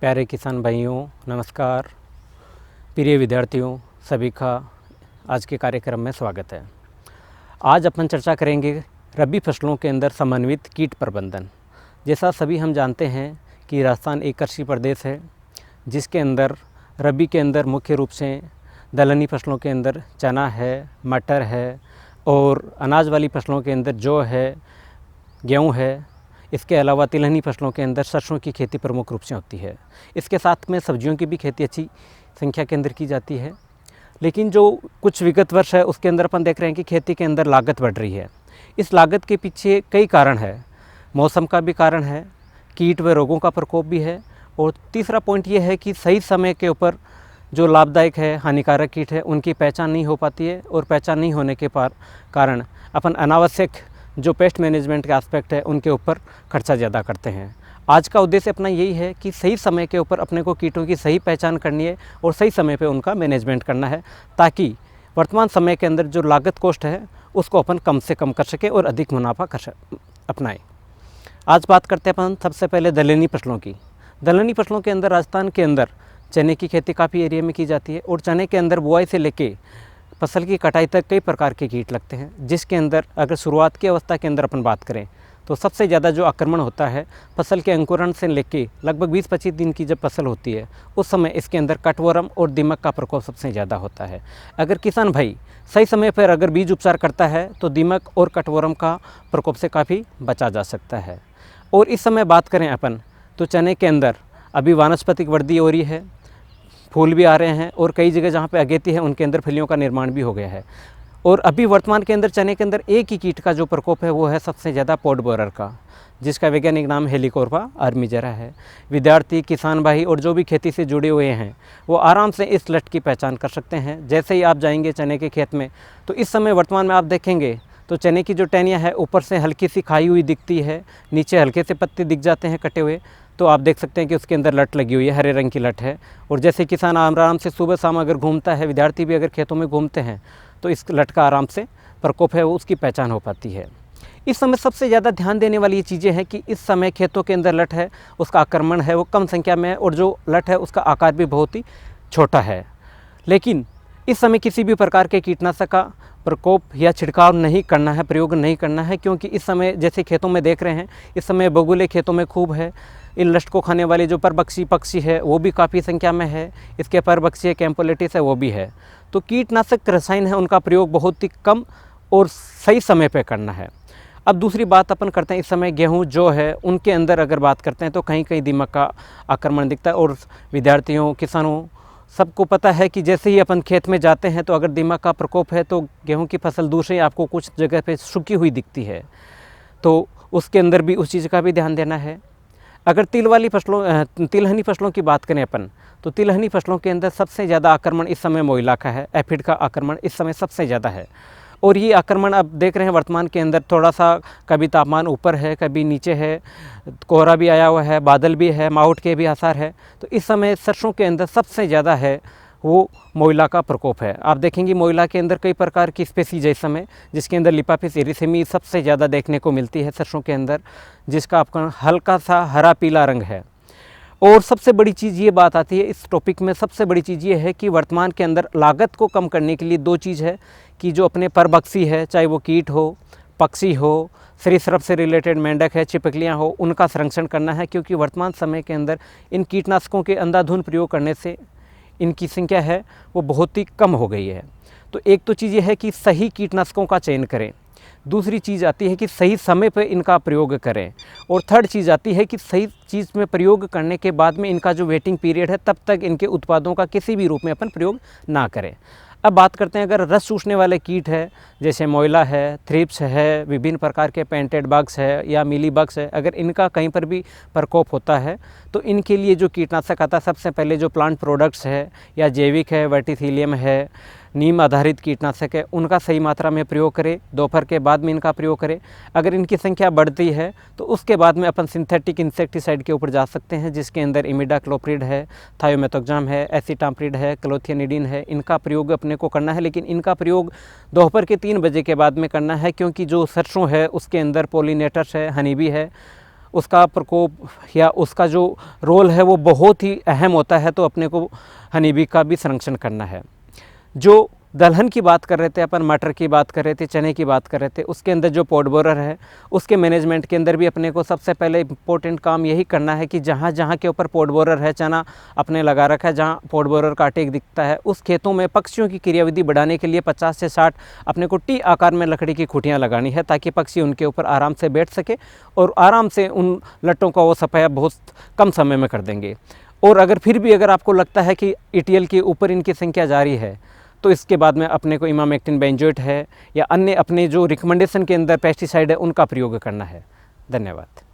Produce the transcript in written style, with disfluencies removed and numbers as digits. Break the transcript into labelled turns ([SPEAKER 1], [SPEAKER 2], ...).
[SPEAKER 1] प्यारे किसान भाइयों नमस्कार। प्रिय विद्यार्थियों सभी का आज के कार्यक्रम में स्वागत है। आज अपन चर्चा करेंगे रबी फसलों के अंदर समन्वित कीट प्रबंधन। जैसा सभी हम जानते हैं कि राजस्थान एक कृषि प्रदेश है जिसके अंदर रबी के अंदर मुख्य रूप से दलहनी फसलों के अंदर चना है, मटर है और अनाज वाली फसलों के अंदर जौ है, गेहूँ है। इसके अलावा तिलहनी फसलों के अंदर सरसों की खेती प्रमुख रूप से होती है। इसके साथ में सब्जियों की भी खेती अच्छी संख्या के अंदर की जाती है। लेकिन जो कुछ विगत वर्ष है उसके अंदर अपन देख रहे हैं कि खेती के अंदर लागत बढ़ रही है। इस लागत के पीछे कई कारण है, मौसम का भी कारण है, कीट व रोगों का प्रकोप भी है और तीसरा पॉइंट ये है कि सही समय के ऊपर जो लाभदायक है हानिकारक कीट है उनकी पहचान नहीं हो पाती है और पहचान नहीं होने के कारण अपन अनावश्यक जो पेस्ट मैनेजमेंट के एस्पेक्ट है उनके ऊपर खर्चा ज़्यादा करते हैं। आज का उद्देश्य अपना यही है कि सही समय के ऊपर अपने को कीटों की सही पहचान करनी है और सही समय पे उनका मैनेजमेंट करना है ताकि वर्तमान समय के अंदर जो लागत कॉस्ट है उसको अपन कम से कम कर सके और अधिक मुनाफा अपनाएं। आज बात करते हैं अपन सबसे पहले दलहनी फसलों की। दलहनी फसलों के अंदर राजस्थान के अंदर चने की खेती काफ़ी एरिया में की जाती है और चने के अंदर बुआई से लेके फसल की कटाई तक कई प्रकार के कीट लगते हैं, जिसके अंदर अगर शुरुआत की अवस्था के अंदर अपन बात करें तो सबसे ज़्यादा जो आक्रमण होता है फसल के अंकुरण से लेके लगभग 20-25 दिन की जब फसल होती है उस समय इसके अंदर कटवर्म और दीमक का प्रकोप सबसे ज़्यादा होता है। अगर किसान भाई सही समय पर अगर बीज उपचार करता है तो दीमक और कटवर्म का प्रकोप से काफ़ी बचा जा सकता है। और इस समय बात करें अपन तो चने के अंदर अभी वानस्पतिक वृद्धि हो रही है, फूल भी आ रहे हैं और कई जगह जहाँ पे अगेती है उनके अंदर फलियों का निर्माण भी हो गया है। और अभी वर्तमान के अंदर चने के अंदर एक ही कीट का जो प्रकोप है वो है सबसे ज़्यादा पॉड बोरर का, जिसका वैज्ञानिक नाम हेलिकोर्पा आर्मीजेरा है। विद्यार्थी, किसान भाई और जो भी खेती से जुड़े हुए हैं वो आराम से इस लट की पहचान कर सकते हैं। जैसे ही आप जाएंगे चने के खेत में तो इस समय वर्तमान में आप देखेंगे तो चने की जो टहनियाँ है ऊपर से हल्की सी खाई हुई दिखती है, नीचे हल्के से पत्ते दिख जाते हैं कटे हुए, तो आप देख सकते हैं कि उसके अंदर लट लगी हुई है, हरे रंग की लट है। और जैसे किसान आराम से सुबह शाम अगर घूमता है, विद्यार्थी भी अगर खेतों में घूमते हैं तो इस लट का आराम से प्रकोप है वो उसकी पहचान हो पाती है। इस समय सबसे ज़्यादा ध्यान देने वाली ये चीज़ें हैं कि इस समय खेतों के अंदर लट है उसका आक्रमण है वो कम संख्या में है और जो लट है उसका आकार भी बहुत ही छोटा है। लेकिन इस समय किसी भी प्रकार के कीटनाशक का प्रकोप या छिड़काव नहीं करना है, प्रयोग नहीं करना है, क्योंकि इस समय जैसे खेतों में देख रहे हैं इस समय बगुले खेतों में खूब है। इन लस्ट को खाने वाले जो परभक्षी पक्षी है वो भी काफ़ी संख्या में है, इसके परभक्षी कैम्पोलेटिस है वो भी है। तो कीटनाशक रसायन है उनका प्रयोग बहुत ही कम और सही समय पर करना है। अब दूसरी बात अपन करते हैं, इस समय गेहूँ जो है उनके अंदर अगर बात करते हैं तो कहीं कहीं दीमक का आक्रमण दिखता है। और विद्यार्थियों, किसानों सबको पता है कि जैसे ही अपन खेत में जाते हैं तो अगर दीमक का प्रकोप है तो गेहूं की फसल दूर से आपको कुछ जगह पे सूखी हुई दिखती है, तो उसके अंदर भी उस चीज़ का भी ध्यान देना है। अगर तिलहनी फसलों की बात करें अपन तो तिलहनी फसलों के अंदर सबसे ज़्यादा आक्रमण इस समय मोइला का है, एफिड का आक्रमण इस समय सबसे ज़्यादा है। और ये आक्रमण अब देख रहे हैं वर्तमान के अंदर थोड़ा सा कभी तापमान ऊपर है कभी नीचे है, कोहरा भी आया हुआ है, बादल भी है, मावठ के भी आसार है। तो इस समय सरसों के अंदर सबसे ज़्यादा है वो मोइला का प्रकोप है। आप देखेंगे मोइला के अंदर कई प्रकार की स्पेसीज है इस समय, जिसके अंदर लिपाफिस एरिसेमी सबसे ज़्यादा देखने को मिलती है सरसों के अंदर, जिसका आपका हल्का सा हरा पीला रंग है। और सबसे बड़ी चीज़ ये बात आती है इस टॉपिक में, सबसे बड़ी चीज़ ये है कि वर्तमान के अंदर लागत को कम करने के लिए दो चीज़ है कि जो अपने परभक्षी है, चाहे वो कीट हो, पक्षी हो, सरीसृप से रिलेटेड मेंढक है, छिपकलियाँ हो, उनका संरक्षण करना है। क्योंकि वर्तमान समय के अंदर इन कीटनाशकों के अंधाधुंध प्रयोग करने से इनकी संख्या है वो बहुत ही कम हो गई है। तो एक तो चीज़ ये है कि सही कीटनाशकों का चयन करें, दूसरी चीज़ आती है कि सही समय पर इनका प्रयोग करें, और थर्ड चीज़ आती है कि सही चीज़ में प्रयोग करने के बाद में इनका जो वेटिंग पीरियड है तब तक इनके उत्पादों का किसी भी रूप में अपन प्रयोग ना करें। अब बात करते हैं अगर रस चूसने वाले कीट है जैसे मोइला है, थ्रिप्स है, विभिन्न प्रकार के पेंटेड बग्स है या मिली बग्स है, अगर इनका कहीं पर भी प्रकोप होता है तो इनके लिए जो कीटनाशक आता है सबसे पहले जो प्लांट प्रोडक्ट्स है या जैविक है, वर्टिसिलियम है, नीम आधारित कीटनाशक है, उनका सही मात्रा में प्रयोग करें। दोपहर के बाद में इनका प्रयोग करें। अगर इनकी संख्या बढ़ती है तो उसके बाद में अपन सिंथेटिक इंसेक्टिसाइड के ऊपर जा सकते हैं, जिसके अंदर इमिडाक्लोप्रिड है, थायोमेथोक्साम है, एसिटाम्प्रिड है, क्लोथियानिडिन है। इनका प्रयोग अपने को करना है, लेकिन इनका प्रयोग दोपहर के 3 बजे के बाद में करना है, क्योंकि जो सरसों है उसके अंदर पोलिनेटर्स है, हनी बी है, उसका प्रकोप या उसका जो रोल है वो बहुत ही अहम होता है, तो अपने को हनी बी का भी संरक्षण करना है। जो दलहन की बात कर रहे थे अपन, मटर की बात कर रहे थे, चने की बात कर रहे थे, उसके अंदर जो पॉट बोरर है उसके मैनेजमेंट के अंदर भी अपने को सबसे पहले इम्पोर्टेंट काम यही करना है कि जहाँ जहाँ के ऊपर पॉट बोरर है, चना अपने लगा रखा है, जहाँ पॉट बोरर का टेक दिखता है, उस खेतों में पक्षियों की क्रियाविधि बढ़ाने के लिए 50 से 60 अपने को टी आकार में लकड़ी की खुटियाँ लगानी है, ताकि पक्षी उनके ऊपर आराम से बैठ सके और आराम से उन लट्टों का वो सफाया बहुत कम समय में कर देंगे। और अगर फिर भी अगर आपको लगता है कि ETL के ऊपर इनकी संख्या जारी है, तो इसके बाद में अपने को इमामेक्टिन बेंजोएट है या अन्य अपने जो रिकमेंडेशन के अंदर पेस्टिसाइड है उनका प्रयोग करना है। धन्यवाद।